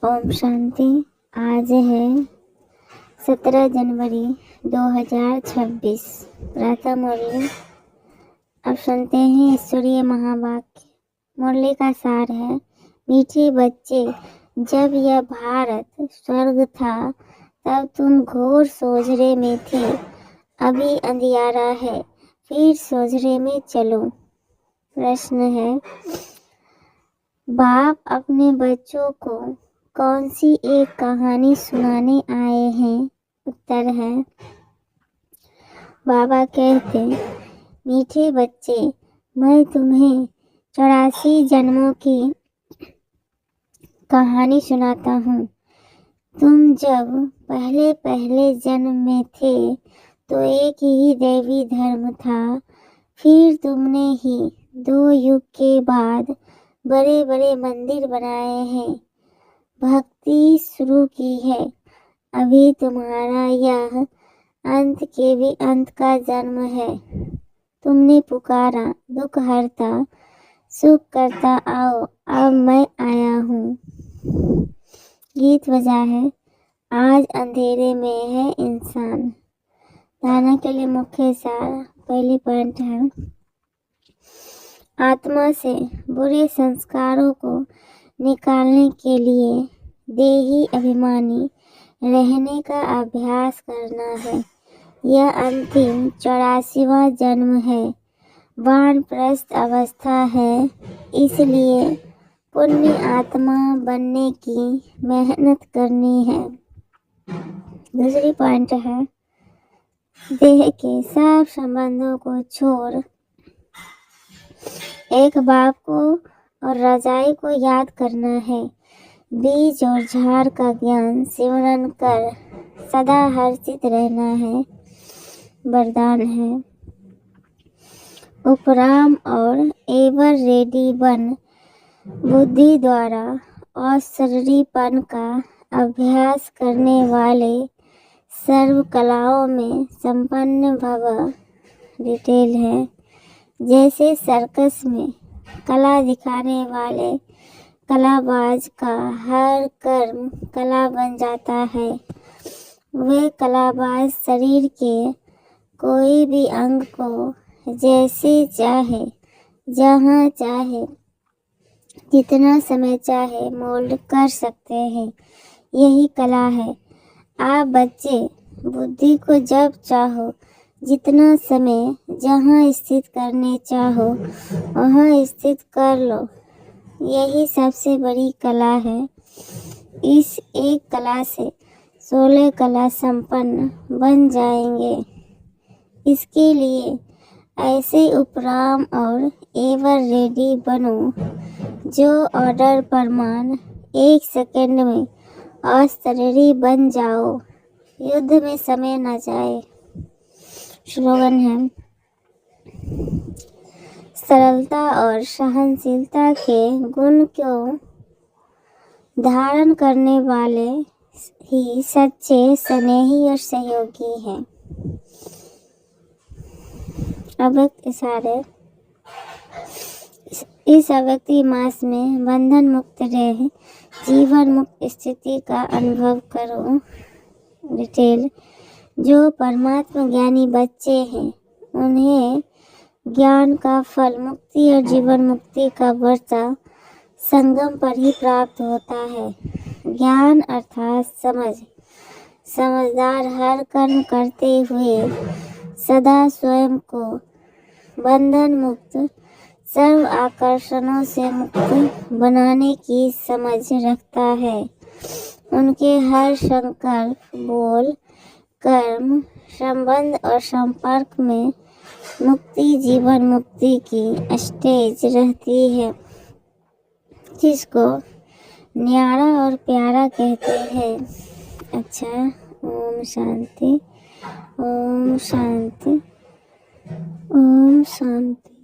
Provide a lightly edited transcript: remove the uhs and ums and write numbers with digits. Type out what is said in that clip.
ओम शांति। आज है 17 जनवरी 2026। प्रातः मुरली। अब सुनते हैं ईश्वरीय महावाक्य। मुरली का सार है, मीठे बच्चे, जब यह भारत स्वर्ग था तब तुम घोर सोझरे में थे। अभी अंधियारा है, फिर सोझरे में चलो। प्रश्न है, बाप अपने बच्चों को कौन सी एक कहानी सुनाने आए हैं? उत्तर है, बाबा कहते, मीठे बच्चे, मैं तुम्हें 84 जन्मों की कहानी सुनाता हूँ। तुम जब पहले पहले जन्म में थे तो एक ही दैवी धर्म था। फिर तुमने ही 2 युग के बाद बड़े बड़े मंदिर बनाए हैं, भक्ति शुरू की है। अभी तुम्हारा यह अंत के भी अंत का जन्म है। तुमने पुकारा, दुख हरता, सुख करता आओ, अब मैं आया हूँ। गीत बजा है, आज अंधेरे में है इंसान। धारणा के लिए मुख्य सार। पहली पॉइंट है, आत्मा से बुरे संस्कारों को निकालने के लिए देही अभिमानी रहने का अभ्यास करना है। यह अंतिम 84वां जन्म है, वानप्रस्थ अवस्था है, इसलिए पुण्य आत्मा बनने की मेहनत करनी है। दूसरी पॉइंट है, देह के सब संबंधों को छोड़ एक बाप को और रजाई को याद करना है। बीज और झाड़ का ज्ञान सिमरन कर सदा हर्षित रहना है। वरदान है, उपराम और एवर रेडी बन बुद्धि द्वारा औशरीपन का अभ्यास करने वाले सर्व कलाओं में संपन्न भव। डिटेल है, जैसे सर्कस में कला दिखाने वाले कलाबाज का हर कर्म कला बन जाता है, वे कलाबाज शरीर के कोई भी अंग को जैसे चाहे, जहाँ चाहे, जितना समय चाहे मोल्ड कर सकते हैं। यही कला है। आप बच्चे बुद्धि को जब चाहो, जितना समय जहाँ स्थित करने चाहो वहाँ स्थित कर लो। यही सबसे बड़ी कला है। इस एक कला से 16 कला संपन्न बन जाएंगे। इसके लिए ऐसे उपराम और एवर रेडी बनो जो ऑर्डर प्रमाण 1 सेकंड में अशरीरी बन जाओ, युद्ध में समय न जाए। स्लोगन है, सरलता और सहनशीलता के गुण को धारण करने वाले ही सच्चे स्नेही और सहयोगी हैं। अव्यक्त इशारे, इस अव्यक्ति मास में बंधन मुक्त रह जीवन मुक्त स्थिति का अनुभव करो। डिटेल, जो परमात्मा ज्ञानी बच्चे हैं उन्हें ज्ञान का फल मुक्ति और जीवन मुक्ति का वर्षा संगम पर ही प्राप्त होता है। ज्ञान अर्थात समझ। समझदार हर कर्म करते हुए सदा स्वयं को बंधन मुक्त, सर्व आकर्षणों से मुक्त बनाने की समझ रखता है। उनके हर संकल्प, बोल, कर्म, संबंध और संपर्क में मुक्ति जीवन मुक्ति की स्टेज रहती है, जिसको न्यारा और प्यारा कहते हैं। अच्छा, ओम शांति, ओम शांति, ओम शांति।